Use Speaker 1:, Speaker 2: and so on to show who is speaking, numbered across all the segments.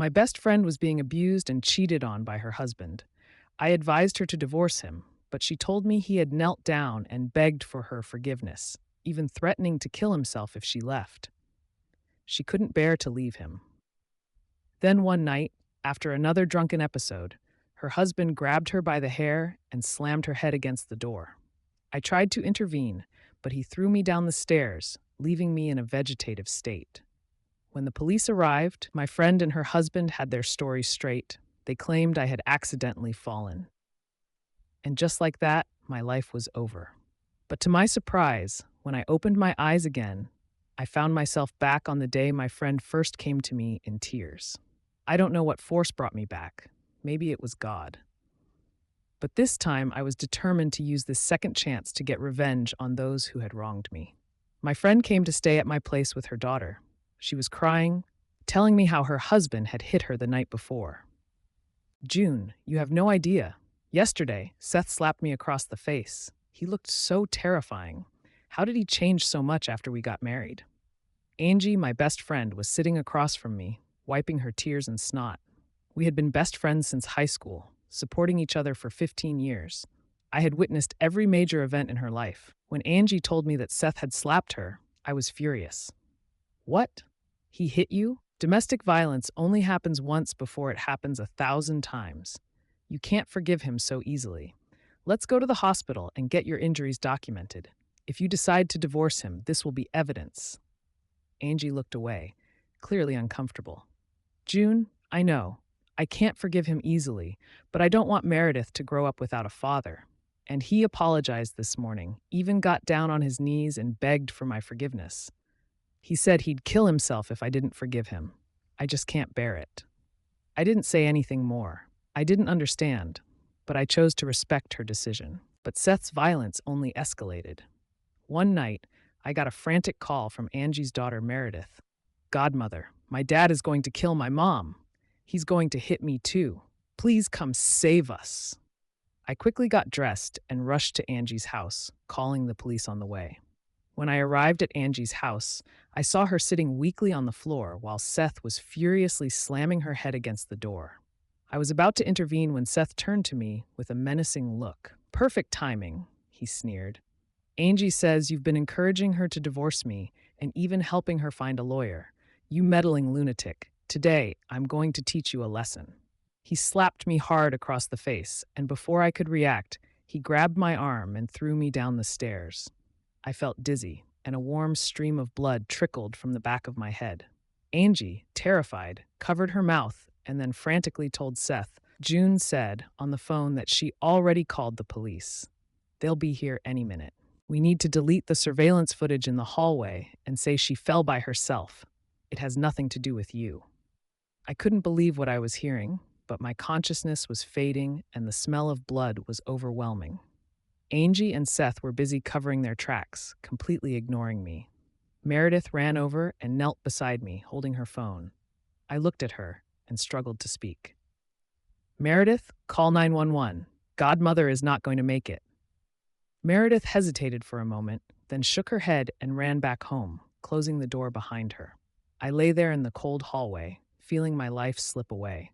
Speaker 1: My best friend was being abused and cheated on by her husband. I advised her to divorce him, but she told me he had knelt down and begged for her forgiveness, even threatening to kill himself if she left. She couldn't bear to leave him. Then one night, after another drunken episode, her husband grabbed her by the hair and slammed her head against the door. I tried to intervene, but he threw me down the stairs, leaving me in a vegetative state. When the police arrived, my friend and her husband had their story straight. They claimed I had accidentally fallen. And just like that, my life was over. But to my surprise, when I opened my eyes again, I found myself back on the day my friend first came to me in tears. I don't know what force brought me back. Maybe it was God. But this time, I was determined to use this second chance to get revenge on those who had wronged me. My friend came to stay at my place with her daughter. She was crying, telling me how her husband had hit her the night before. June, you have no idea. Yesterday, Seth slapped me across the face. He looked so terrifying. How did he change so much after we got married? Angie, my best friend, was sitting across from me, wiping her tears and snot. We had been best friends since high school, supporting each other for 15 years. I had witnessed every major event in her life. When Angie told me that Seth had slapped her, I was furious. What? He hit you? Domestic violence only happens once before it happens 1,000 times. You can't forgive him so easily. Let's go to the hospital and get your injuries documented. If you decide to divorce him, this will be evidence. Angie looked away, clearly uncomfortable. June, I know. I can't forgive him easily, but I don't want Meredith to grow up without a father. And he apologized this morning, even got down on his knees and begged for my forgiveness. He said he'd kill himself if I didn't forgive him. I just can't bear it. I didn't say anything more. I didn't understand, but I chose to respect her decision. But Seth's violence only escalated. One night, I got a frantic call from Angie's daughter, Meredith. Godmother, my dad is going to kill my mom. He's going to hit me too. Please come save us. I quickly got dressed and rushed to Angie's house, calling the police on the way. When I arrived at Angie's house, I saw her sitting weakly on the floor while Seth was furiously slamming her head against the door. I was about to intervene when Seth turned to me with a menacing look. Perfect timing, he sneered. Angie says you've been encouraging her to divorce me and even helping her find a lawyer. You meddling lunatic. Today, I'm going to teach you a lesson. He slapped me hard across the face, and before I could react, he grabbed my arm and threw me down the stairs. I felt dizzy, and a warm stream of blood trickled from the back of my head. Angie, terrified, covered her mouth and then frantically told Seth. June said on the phone that she already called the police. They'll be here any minute. We need to delete the surveillance footage in the hallway and say she fell by herself. It has nothing to do with you. I couldn't believe what I was hearing, but my consciousness was fading and the smell of blood was overwhelming. Angie and Seth were busy covering their tracks, completely ignoring me. Meredith ran over and knelt beside me, holding her phone. I looked at her and struggled to speak. Meredith, call 911. Godmother is not going to make it. Meredith hesitated for a moment, then shook her head and ran back home, closing the door behind her. I lay there in the cold hallway, feeling my life slip away.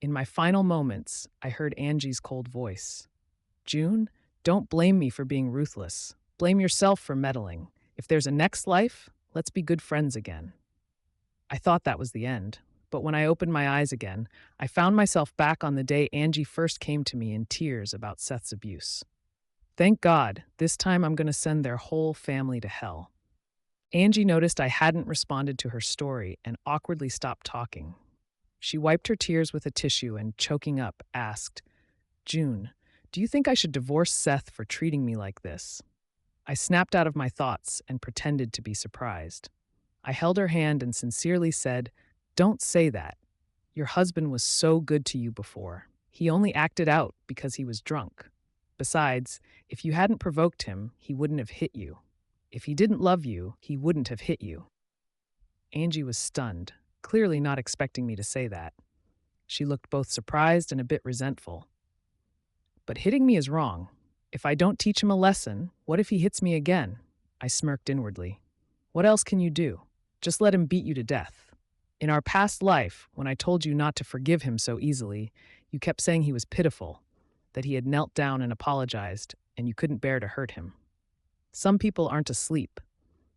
Speaker 1: In my final moments, I heard Angie's cold voice. June, don't blame me for being ruthless. Blame yourself for meddling. If there's a next life, let's be good friends again. I thought that was the end, but when I opened my eyes again, I found myself back on the day Angie first came to me in tears about Seth's abuse. Thank God, this time I'm going to send their whole family to hell. Angie noticed I hadn't responded to her story and awkwardly stopped talking. She wiped her tears with a tissue and, choking up, asked, June, do you think I should divorce Seth for treating me like this? I snapped out of my thoughts and pretended to be surprised. I held her hand and sincerely said, Don't say that. Your husband was so good to you before. He only acted out because he was drunk. Besides, if you hadn't provoked him, he wouldn't have hit you. If he didn't love you, he wouldn't have hit you. Angie was stunned, clearly not expecting me to say that. She looked both surprised and a bit resentful. But hitting me is wrong. If I don't teach him a lesson, what if he hits me again? I smirked inwardly. What else can you do? Just let him beat you to death. In our past life, when I told you not to forgive him so easily, you kept saying he was pitiful, that he had knelt down and apologized, and you couldn't bear to hurt him. Some people aren't asleep.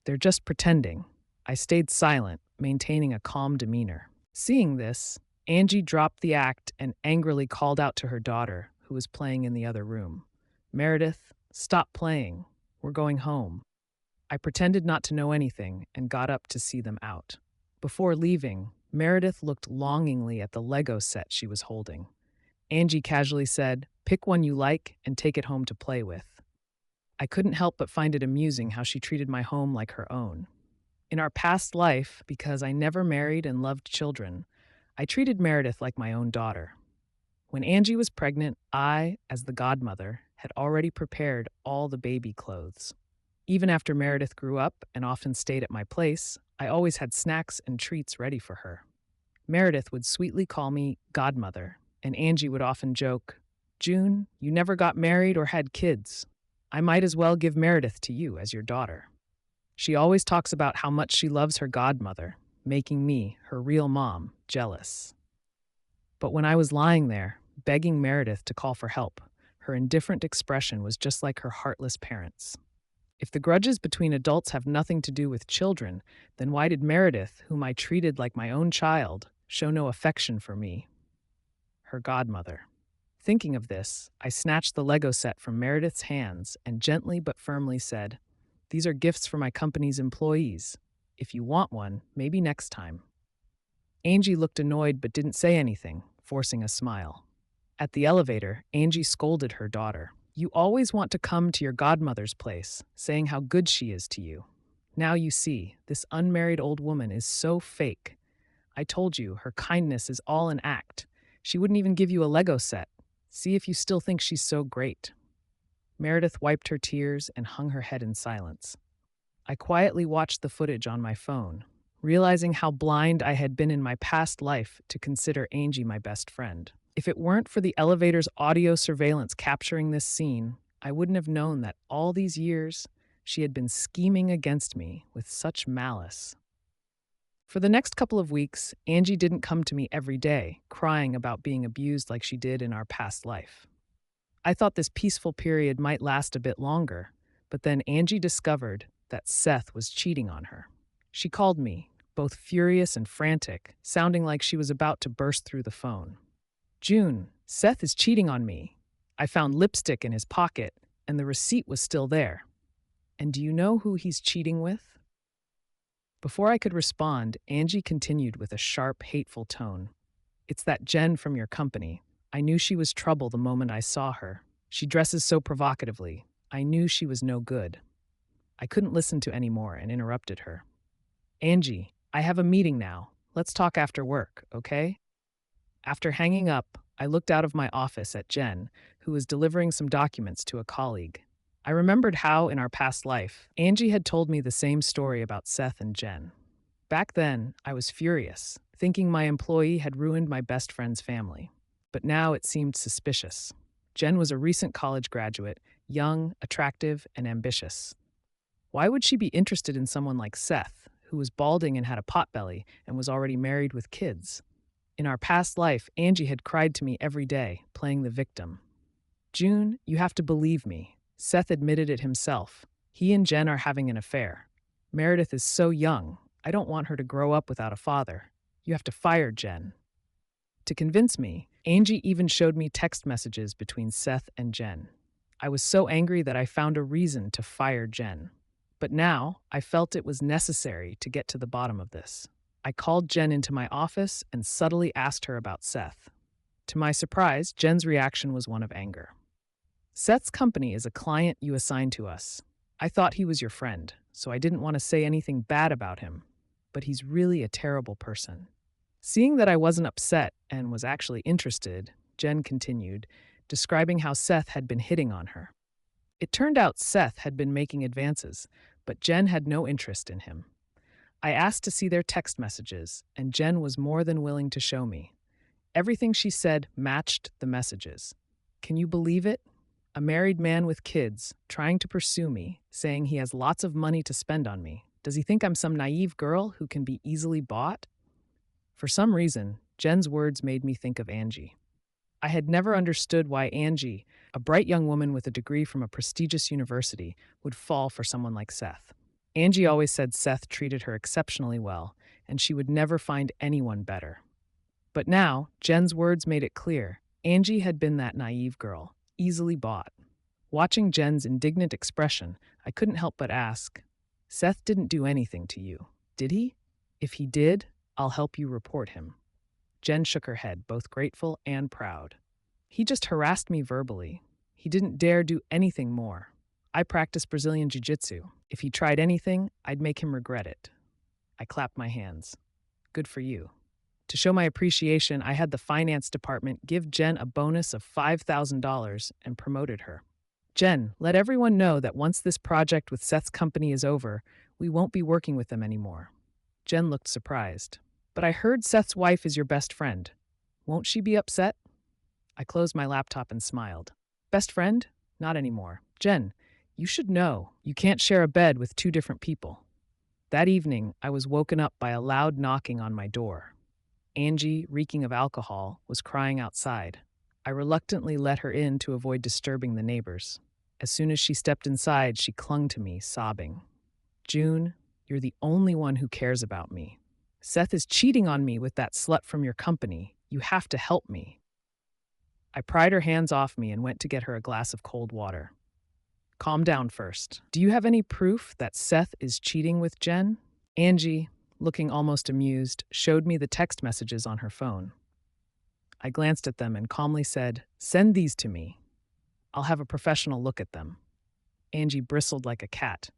Speaker 1: They're just pretending. I stayed silent, maintaining a calm demeanor. Seeing this, Angie dropped the act and angrily called out to her daughter, who was playing in the other room. Meredith, stop playing. We're going home. I pretended not to know anything and got up to see them out. Before leaving, Meredith looked longingly at the Lego set she was holding. Angie casually said, "Pick one you like and take it home to play with." I couldn't help but find it amusing how she treated my home like her own. In our past life, because I never married and loved children, I treated Meredith like my own daughter. When Angie was pregnant, I, as the godmother, had already prepared all the baby clothes. Even after Meredith grew up and often stayed at my place, I always had snacks and treats ready for her. Meredith would sweetly call me godmother, and Angie would often joke, "June, you never got married or had kids. I might as well give Meredith to you as your daughter." She always talks about how much she loves her godmother, making me, her real mom, jealous. But when I was lying there, begging Meredith to call for help, her indifferent expression was just like her heartless parents. If the grudges between adults have nothing to do with children, then why did Meredith, whom I treated like my own child, show no affection for me, her godmother? Thinking of this, I snatched the Lego set from Meredith's hands and gently but firmly said, "These are gifts for my company's employees. If you want one, maybe next time." Angie looked annoyed but didn't say anything, forcing a smile. At the elevator, Angie scolded her daughter. "You always want to come to your godmother's place, saying how good she is to you. Now you see, this unmarried old woman is so fake. I told you, her kindness is all an act. She wouldn't even give you a Lego set. See if you still think she's so great." Meredith wiped her tears and hung her head in silence. I quietly watched the footage on my phone, realizing how blind I had been in my past life to consider Angie my best friend. If it weren't for the elevator's audio surveillance capturing this scene, I wouldn't have known that all these years she had been scheming against me with such malice. For the next couple of weeks, Angie didn't come to me every day, crying about being abused like she did in our past life. I thought this peaceful period might last a bit longer, but then Angie discovered that Seth was cheating on her. She called me, both furious and frantic, sounding like she was about to burst through the phone. "June, Seth is cheating on me. I found lipstick in his pocket, and the receipt was still there. And do you know who he's cheating with?" Before I could respond, Angie continued with a sharp, hateful tone. "It's that Jen from your company. I knew she was trouble the moment I saw her. She dresses so provocatively. I knew she was no good." I couldn't listen to any more and interrupted her. "Angie, I have a meeting now. Let's talk after work, okay?" After hanging up, I looked out of my office at Jen, who was delivering some documents to a colleague. I remembered how, in our past life, Angie had told me the same story about Seth and Jen. Back then, I was furious, thinking my employee had ruined my best friend's family. But now it seemed suspicious. Jen was a recent college graduate, young, attractive, and ambitious. Why would she be interested in someone like Seth, who was balding and had a potbelly and was already married with kids? In our past life, Angie had cried to me every day, playing the victim. "June, you have to believe me. Seth admitted it himself. He and Jen are having an affair. Meredith is so young. I don't want her to grow up without a father. You have to fire Jen." To convince me, Angie even showed me text messages between Seth and Jen. I was so angry that I found a reason to fire Jen. But now, I felt it was necessary to get to the bottom of this. I called Jen into my office and subtly asked her about Seth. To my surprise, Jen's reaction was one of anger. "Seth's company is a client you assigned to us. I thought he was your friend, so I didn't want to say anything bad about him. But he's really a terrible person." Seeing that I wasn't upset and was actually interested, Jen continued, describing how Seth had been hitting on her. It turned out Seth had been making advances, but Jen had no interest in him. I asked to see their text messages, and Jen was more than willing to show me. Everything she said matched the messages. Can you believe it? A married man with kids, trying to pursue me, saying he has lots of money to spend on me. Does he think I'm some naive girl who can be easily bought? For some reason, Jen's words made me think of Angie. I had never understood why Angie, a bright young woman with a degree from a prestigious university, would fall for someone like Seth. Angie always said Seth treated her exceptionally well, and she would never find anyone better. But now, Jen's words made it clear. Angie had been that naive girl, easily bought. Watching Jen's indignant expression, I couldn't help but ask, Seth didn't do anything to you, did he? If he did, I'll help you report him. Jen shook her head, both grateful and proud. He just harassed me verbally. He didn't dare do anything more. I practice Brazilian jiu-jitsu. If he tried anything, I'd make him regret it. I clapped my hands. Good for you. To show my appreciation, I had the finance department give Jen a bonus of $5,000 and promoted her. Jen, let everyone know that once this project with Seth's company is over, we won't be working with them anymore. Jen looked surprised. But I heard Seth's wife is your best friend. Won't she be upset? I closed my laptop and smiled. Best friend? Not anymore. Jen, you should know you can't share a bed with two different people. That evening, I was woken up by a loud knocking on my door. Angie, reeking of alcohol, was crying outside. I reluctantly let her in to avoid disturbing the neighbors. As soon as she stepped inside, she clung to me, sobbing. June, you're the only one who cares about me. Seth is cheating on me with that slut from your company. You have to help me. I pried her hands off me and went to get her a glass of cold water. Calm down first. Do you have any proof that Seth is cheating with Jen? Angie, looking almost amused, showed me the text messages on her phone. I glanced at them and calmly said, "Send these to me. I'll have a professional look at them." Angie bristled like a cat.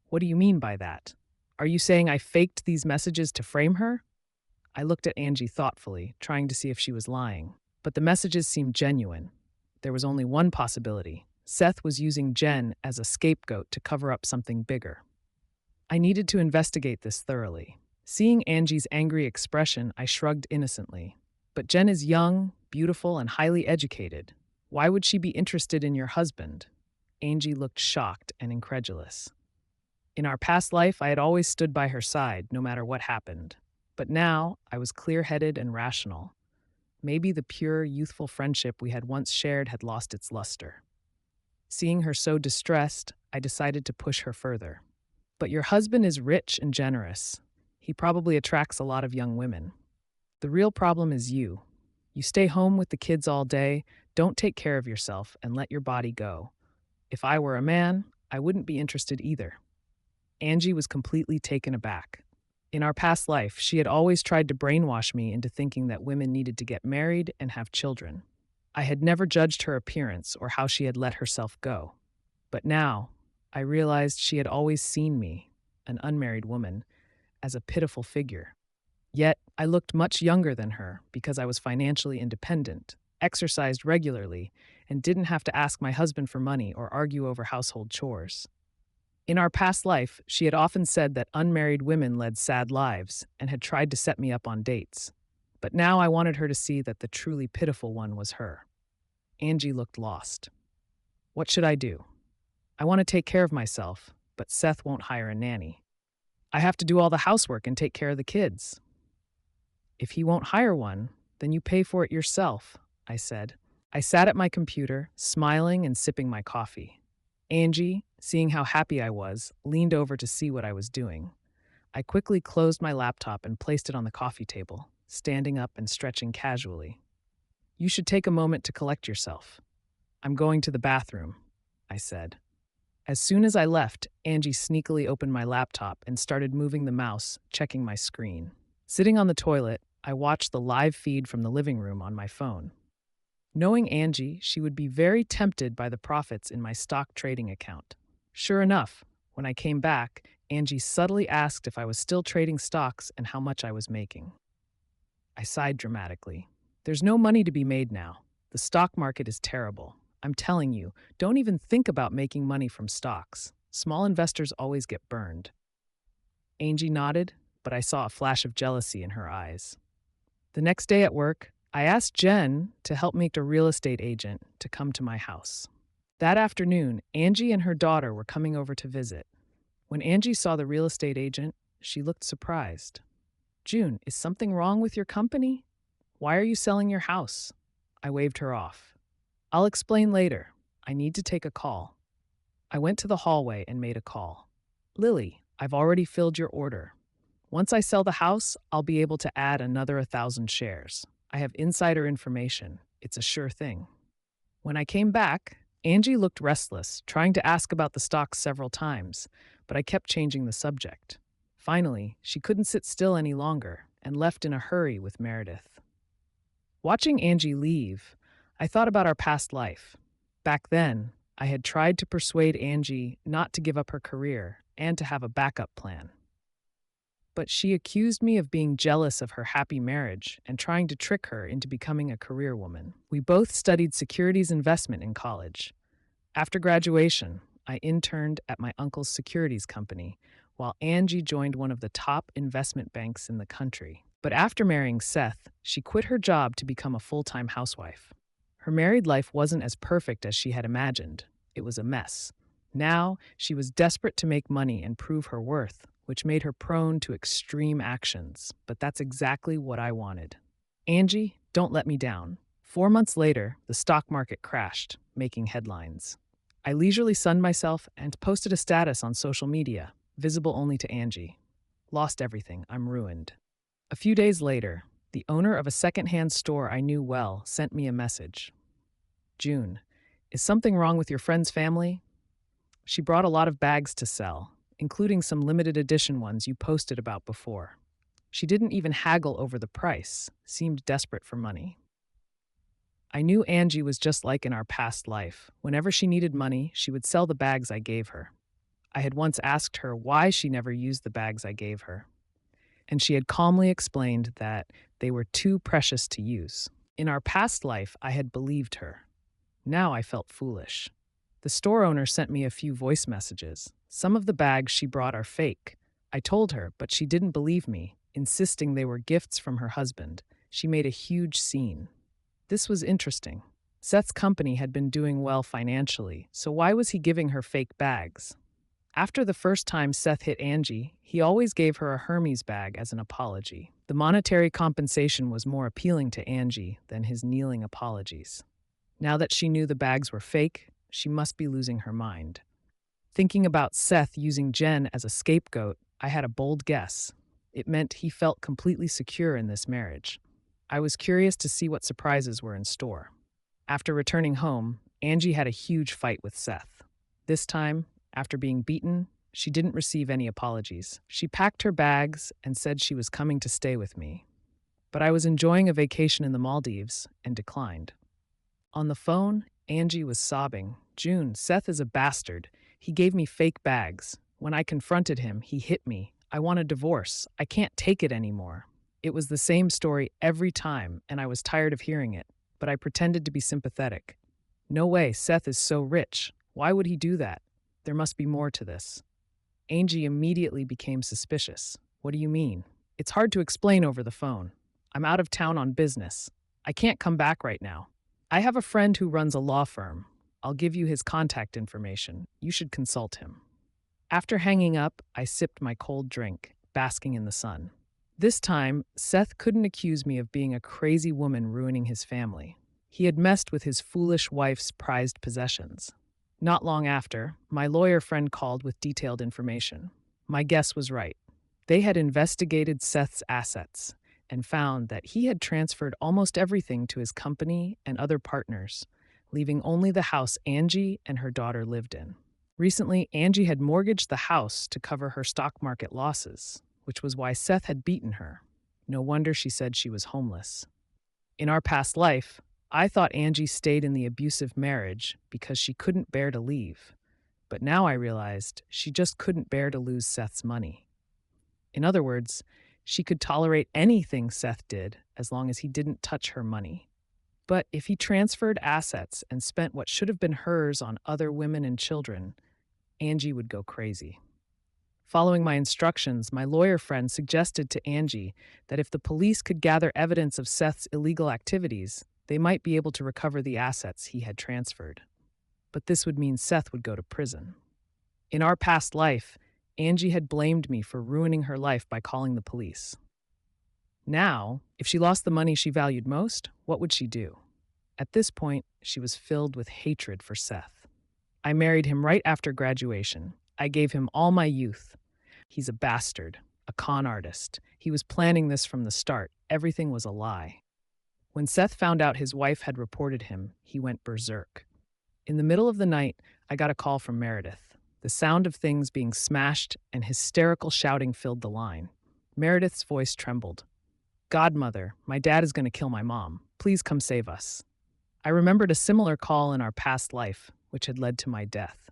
Speaker 1: What do you mean by that? Are you saying I faked these messages to frame her? I looked at Angie thoughtfully, trying to see if she was lying. But the messages seemed genuine. There was only one possibility. Seth was using Jen as a scapegoat to cover up something bigger. I needed to investigate this thoroughly. Seeing Angie's angry expression, I shrugged innocently. But Jen is young, beautiful, and highly educated. Why would she be interested in your husband? Angie looked shocked and incredulous. In our past life, I had always stood by her side, no matter what happened. But now, I was clear-headed and rational. Maybe the pure, youthful friendship we had once shared had lost its luster. Seeing her so distressed, I decided to push her further. But your husband is rich and generous. He probably attracts a lot of young women. The real problem is you. You stay home with the kids all day, don't take care of yourself, and let your body go. If I were a man, I wouldn't be interested either. Angie was completely taken aback. In our past life, she had always tried to brainwash me into thinking that women needed to get married and have children. I had never judged her appearance or how she had let herself go. But now, I realized she had always seen me, an unmarried woman, as a pitiful figure. Yet, I looked much younger than her because I was financially independent, exercised regularly, and didn't have to ask my husband for money or argue over household chores. In our past life, she had often said that unmarried women led sad lives and had tried to set me up on dates. But now I wanted her to see that the truly pitiful one was her. Angie looked lost. What should I do? I want to take care of myself, but Seth won't hire a nanny. I have to do all the housework and take care of the kids. If he won't hire one, then you pay for it yourself, I said. I sat at my computer, smiling and sipping my coffee. Angie, seeing how happy I was, leaned over to see what I was doing. I quickly closed my laptop and placed it on the coffee table, standing up and stretching casually. You should take a moment to collect yourself. I'm going to the bathroom, I said. As soon as I left, Angie sneakily opened my laptop and started moving the mouse, checking my screen. Sitting on the toilet, I watched the live feed from the living room on my phone. Knowing Angie, she would be very tempted by the profits in my stock trading account. Sure enough, when I came back, Angie subtly asked if I was still trading stocks and how much I was making. I sighed dramatically. There's no money to be made now. The stock market is terrible. I'm telling you, don't even think about making money from stocks. Small investors always get burned. Angie nodded, but I saw a flash of jealousy in her eyes. The next day at work, I asked Jen to help me get a real estate agent to come to my house. That afternoon, Angie and her daughter were coming over to visit. When Angie saw the real estate agent, she looked surprised. June, is something wrong with your company? Why are you selling your house? I waved her off. I'll explain later. I need to take a call. I went to the hallway and made a call. Lily, I've already filled your order. Once I sell the house, I'll be able to add another 1,000 shares. I have insider information. It's a sure thing. When I came back, Angie looked restless, trying to ask about the stocks several times, but I kept changing the subject. Finally, she couldn't sit still any longer and left in a hurry with Meredith. Watching Angie leave, I thought about our past life. Back then, I had tried to persuade Angie not to give up her career and to have a backup plan. But she accused me of being jealous of her happy marriage and trying to trick her into becoming a career woman. We both studied securities investment in college. After graduation, I interned at my uncle's securities company, while Angie joined one of the top investment banks in the country. But after marrying Seth, she quit her job to become a full-time housewife. Her married life wasn't as perfect as she had imagined. It was a mess. Now, she was desperate to make money and prove her worth, which made her prone to extreme actions. But that's exactly what I wanted. Angie, don't let me down. 4 months later, the stock market crashed, making headlines. I leisurely sunned myself and posted a status on social media, visible only to Angie. Lost everything. I'm ruined. A few days later, the owner of a secondhand store I knew well sent me a message. June, is something wrong with your friend's family? She brought a lot of bags to sell, including some limited edition ones you posted about before. She didn't even haggle over the price, seemed desperate for money. I knew Angie was just like in our past life. Whenever she needed money, she would sell the bags I gave her. I had once asked her why she never used the bags I gave her, and she had calmly explained that they were too precious to use. In our past life, I had believed her. Now I felt foolish. The store owner sent me a few voice messages. Some of the bags she brought are fake. I told her, but she didn't believe me, insisting they were gifts from her husband. She made a huge scene. This was interesting. Seth's company had been doing well financially, so why was he giving her fake bags? After the first time Seth hit Angie, he always gave her a Hermes bag as an apology. The monetary compensation was more appealing to Angie than his kneeling apologies. Now that she knew the bags were fake, she must be losing her mind. Thinking about Seth using Jen as a scapegoat, I had a bold guess. It meant he felt completely secure in this marriage. I was curious to see what surprises were in store. After returning home, Angie had a huge fight with Seth. This time, after being beaten, she didn't receive any apologies. She packed her bags and said she was coming to stay with me. But I was enjoying a vacation in the Maldives and declined. On the phone, Angie was sobbing. June, Seth is a bastard. He gave me fake bags. When I confronted him, he hit me. I want a divorce. I can't take it anymore. It was the same story every time, and I was tired of hearing it, but I pretended to be sympathetic. No way, Seth is so rich. Why would he do that? There must be more to this. Angie immediately became suspicious. What do you mean? It's hard to explain over the phone. I'm out of town on business. I can't come back right now. I have a friend who runs a law firm. I'll give you his contact information. You should consult him. After hanging up, I sipped my cold drink, basking in the sun. This time, Seth couldn't accuse me of being a crazy woman ruining his family. He had messed with his foolish wife's prized possessions. Not long after, my lawyer friend called with detailed information. My guess was right. They had investigated Seth's assets and found that he had transferred almost everything to his company and other partners, leaving only the house Angie and her daughter lived in. Recently, Angie had mortgaged the house to cover her stock market losses, which was why Seth had beaten her. No wonder she said she was homeless. In our past life, I thought Angie stayed in the abusive marriage because she couldn't bear to leave. But now I realized she just couldn't bear to lose Seth's money. In other words, she could tolerate anything Seth did as long as he didn't touch her money. But if he transferred assets and spent what should have been hers on other women and children, Angie would go crazy. Following my instructions, my lawyer friend suggested to Angie that if the police could gather evidence of Seth's illegal activities, they might be able to recover the assets he had transferred. But this would mean Seth would go to prison. In our past life, Angie had blamed me for ruining her life by calling the police. Now, if she lost the money she valued most, what would she do? At this point, she was filled with hatred for Seth. I married him right after graduation. I gave him all my youth. He's a bastard, a con artist. He was planning this from the start. Everything was a lie. When Seth found out his wife had reported him, he went berserk. In the middle of the night, I got a call from Meredith. The sound of things being smashed and hysterical shouting filled the line. Meredith's voice trembled. "Godmother, my dad is going to kill my mom. Please come save us." I remembered a similar call in our past life, which had led to my death.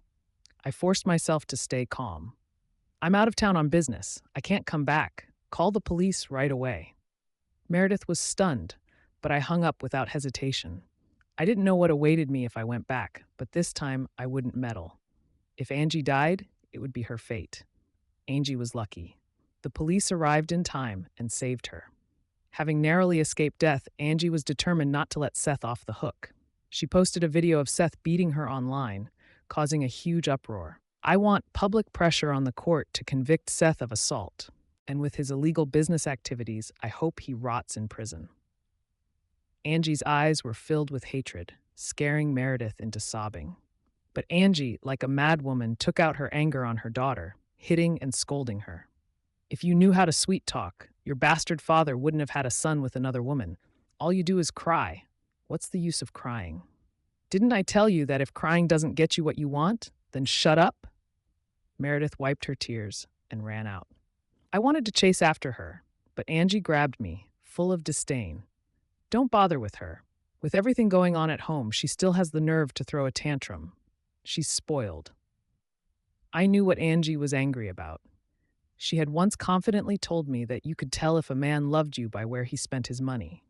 Speaker 1: I forced myself to stay calm. "I'm out of town on business. I can't come back. Call the police right away." Meredith was stunned, but I hung up without hesitation. I didn't know what awaited me if I went back, but this time I wouldn't meddle. If Angie died, it would be her fate. Angie was lucky. The police arrived in time and saved her. Having narrowly escaped death, Angie was determined not to let Seth off the hook. She posted a video of Seth beating her online, causing a huge uproar. "I want public pressure on the court to convict Seth of assault, and with his illegal business activities, I hope he rots in prison." Angie's eyes were filled with hatred, scaring Meredith into sobbing. But Angie, like a madwoman, took out her anger on her daughter, hitting and scolding her. "If you knew how to sweet talk, your bastard father wouldn't have had a son with another woman. All you do is cry. What's the use of crying? Didn't I tell you that if crying doesn't get you what you want, then shut up?" Meredith wiped her tears and ran out. I wanted to chase after her, but Angie grabbed me, full of disdain. "Don't bother with her. With everything going on at home, she still has the nerve to throw a tantrum. She's spoiled." I knew what Angie was angry about. She had once confidently told me that you could tell if a man loved you by where he spent his money.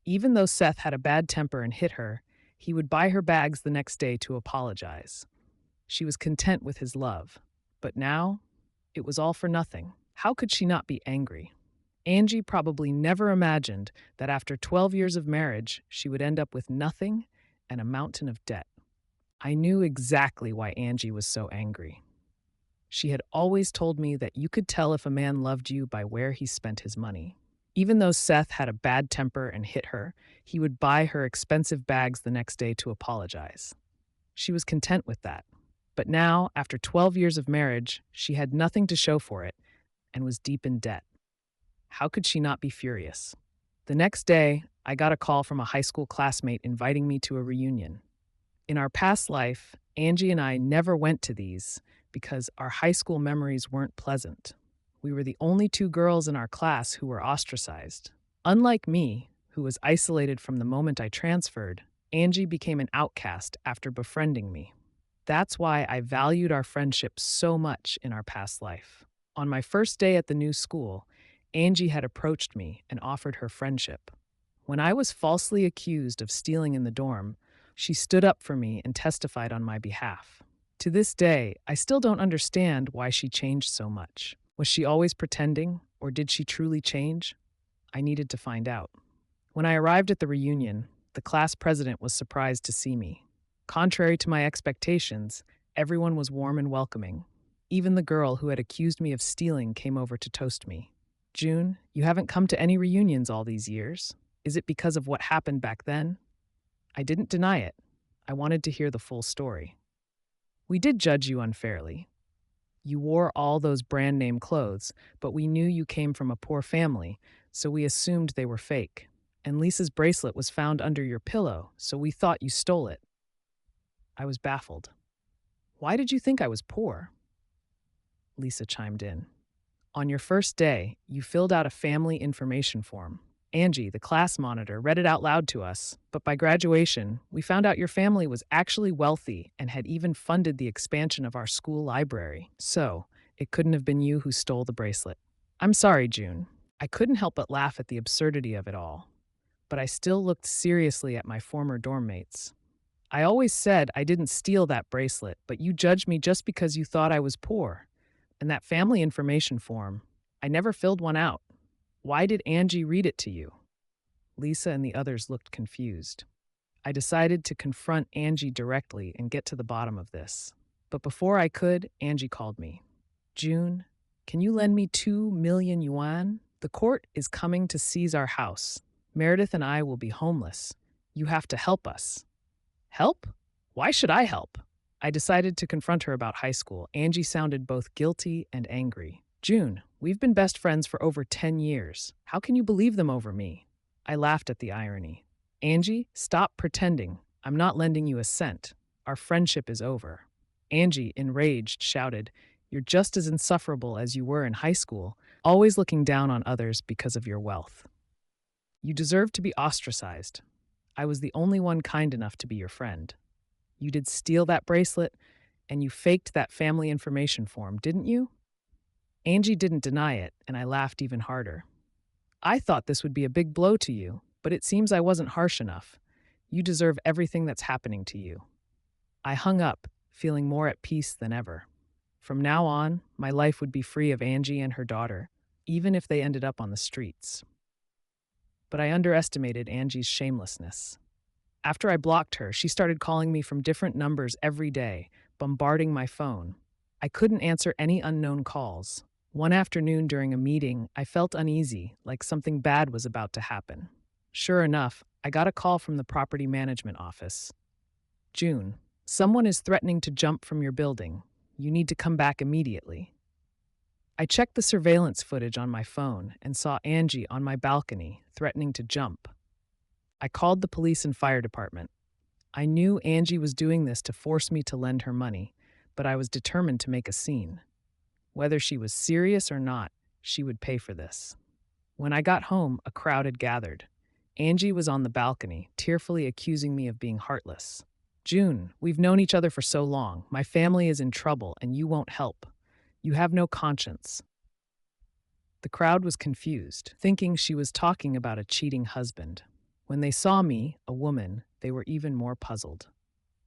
Speaker 1: Even though Seth had a bad temper and hit her, he would buy her bags the next day to apologize. She was content with his love. But now, it was all for nothing. How could she not be angry? Angie probably never imagined that after 12 years of marriage, she would end up with nothing and a mountain of debt. I knew exactly why Angie was so angry. She had always told me that you could tell if a man loved you by where he spent his money. Even though Seth had a bad temper and hit her, he would buy her expensive bags the next day to apologize. She was content with that. But now, after 12 years of marriage, she had nothing to show for it and was deep in debt. How could she not be furious? The next day, I got a call from a high school classmate inviting me to a reunion. In our past life, Angie and I never went to these because our high school memories weren't pleasant. We were the only two girls in our class who were ostracized. Unlike me, who was isolated from the moment I transferred, Angie became an outcast after befriending me. That's why I valued our friendship so much in our past life. On my first day at the new school, Angie had approached me and offered her friendship. When I was falsely accused of stealing in the dorm, she stood up for me and testified on my behalf. To this day, I still don't understand why she changed so much. Was she always pretending, or did she truly change? I needed to find out. When I arrived at the reunion, the class president was surprised to see me. Contrary to my expectations, everyone was warm and welcoming. Even the girl who had accused me of stealing came over to toast me. "June, you haven't come to any reunions all these years. Is it because of what happened back then?" I didn't deny it. I wanted to hear the full story. "We did judge you unfairly. You wore all those brand name clothes, but we knew you came from a poor family, so we assumed they were fake. And Lisa's bracelet was found under your pillow, so we thought you stole it." I was baffled. "Why did you think I was poor?" Lisa chimed in. "On your first day, you filled out a family information form. Angie, the class monitor, read it out loud to us, but by graduation, we found out your family was actually wealthy and had even funded the expansion of our school library. So, it couldn't have been you who stole the bracelet." I'm sorry, June. I couldn't help but laugh at the absurdity of it all. But I still looked seriously at my former dorm mates. "I always said I didn't steal that bracelet, but you judged me just because you thought I was poor. And that family information form, I never filled one out. Why did Angie read it to you?" Lisa and the others looked confused. I decided to confront Angie directly and get to the bottom of this. But before I could, Angie called me. "June, can you lend me 2 million yuan? The The court is coming to seize our house. Meredith and I will be homeless. You have to help us. Help? Why should I help? I decided to confront her about high school. Angie sounded both guilty and angry. June, we've been best friends for over 10 years. How can you believe them over me? I laughed at the irony. Angie, stop pretending. I'm not lending you a cent. Our friendship is over. Angie, enraged, shouted, You're just as insufferable as you were in high school, always looking down on others because of your wealth. You deserve to be ostracized. I was the only one kind enough to be your friend. You did steal that bracelet, and you faked that family information form, didn't you? Angie didn't deny it, and I laughed even harder. I thought this would be a big blow to you, but it seems I wasn't harsh enough. You deserve everything that's happening to you. I hung up, feeling more at peace than ever. From now on, my life would be free of Angie and her daughter, even if they ended up on the streets. But I underestimated Angie's shamelessness. After I blocked her, she started calling me from different numbers every day, bombarding my phone. I couldn't answer any unknown calls. One afternoon during a meeting, I felt uneasy, like something bad was about to happen. Sure enough, I got a call from the property management office. June, someone is threatening to jump from your building. You need to come back immediately. I checked the surveillance footage on my phone and saw Angie on my balcony, threatening to jump. I called the police and fire department. I knew Angie was doing this to force me to lend her money, but I was determined to make a scene. Whether she was serious or not, she would pay for this. When I got home, a crowd had gathered. Angie was on the balcony, tearfully accusing me of being heartless. June, we've known each other for so long. My family is in trouble, and you won't help. You have no conscience. The crowd was confused, thinking she was talking about a cheating husband. When they saw me, a woman, they were even more puzzled.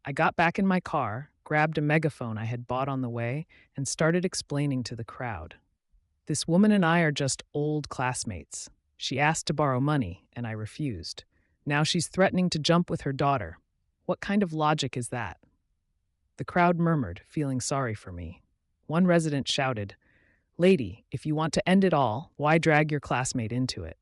Speaker 1: I got back in my car, grabbed a megaphone I had bought on the way, and started explaining to the crowd. This woman and I are just old classmates. She asked to borrow money, and I refused. Now she's threatening to jump with her daughter. What kind of logic is that? The crowd murmured, feeling sorry for me. One resident shouted, Lady, if you want to end it all, why drag your classmate into it?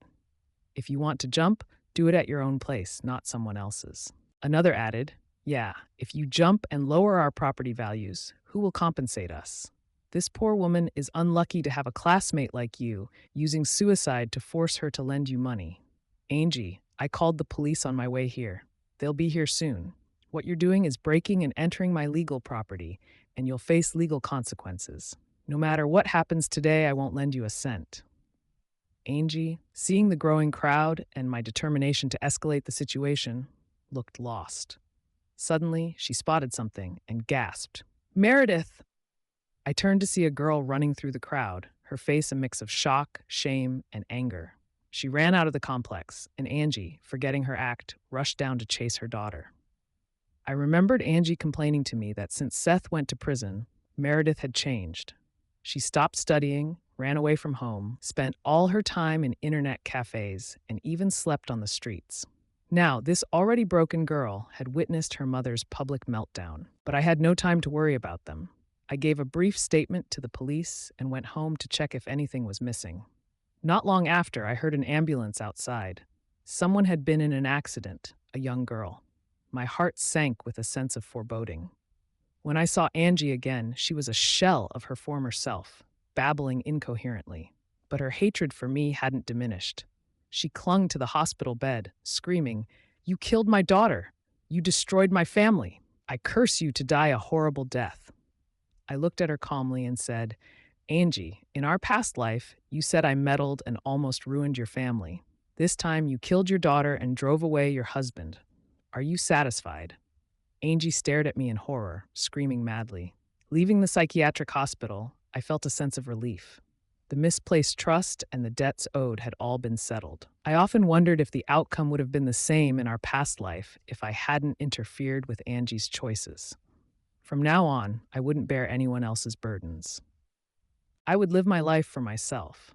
Speaker 1: If you want to jump, do it at your own place, not someone else's. Another added, Yeah, if you jump and lower our property values, who will compensate us? This poor woman is unlucky to have a classmate like you, using suicide to force her to lend you money. Angie, I called the police on my way here. They'll be here soon. What you're doing is breaking and entering my legal property, and you'll face legal consequences. No matter what happens today, I won't lend you a cent. Angie, seeing the growing crowd and my determination to escalate the situation, looked lost. Suddenly, she spotted something and gasped, Meredith! I turned to see a girl running through the crowd, her face a mix of shock, shame, and anger. She ran out of the complex, and Angie, forgetting her act, rushed down to chase her daughter. I remembered Angie complaining to me that since Seth went to prison, Meredith had changed. She stopped studying, ran away from home, spent all her time in internet cafes, and even slept on the streets. Now, this already broken girl had witnessed her mother's public meltdown, but I had no time to worry about them. I gave a brief statement to the police and went home to check if anything was missing. Not long after, I heard an ambulance outside. Someone had been in an accident, a young girl. My heart sank with a sense of foreboding. When I saw Angie again, she was a shell of her former self, babbling incoherently. But her hatred for me hadn't diminished. She clung to the hospital bed, screaming, You killed my daughter. You destroyed my family. I curse you to die a horrible death. I looked at her calmly and said, Angie, in our past life, you said I meddled and almost ruined your family. This time you killed your daughter and drove away your husband. Are you satisfied? Angie stared at me in horror, screaming madly. Leaving the psychiatric hospital, I felt a sense of relief. The misplaced trust and the debts owed had all been settled. I often wondered if the outcome would have been the same in our past life if I hadn't interfered with Angie's choices. From now on, I wouldn't bear anyone else's burdens. I would live my life for myself.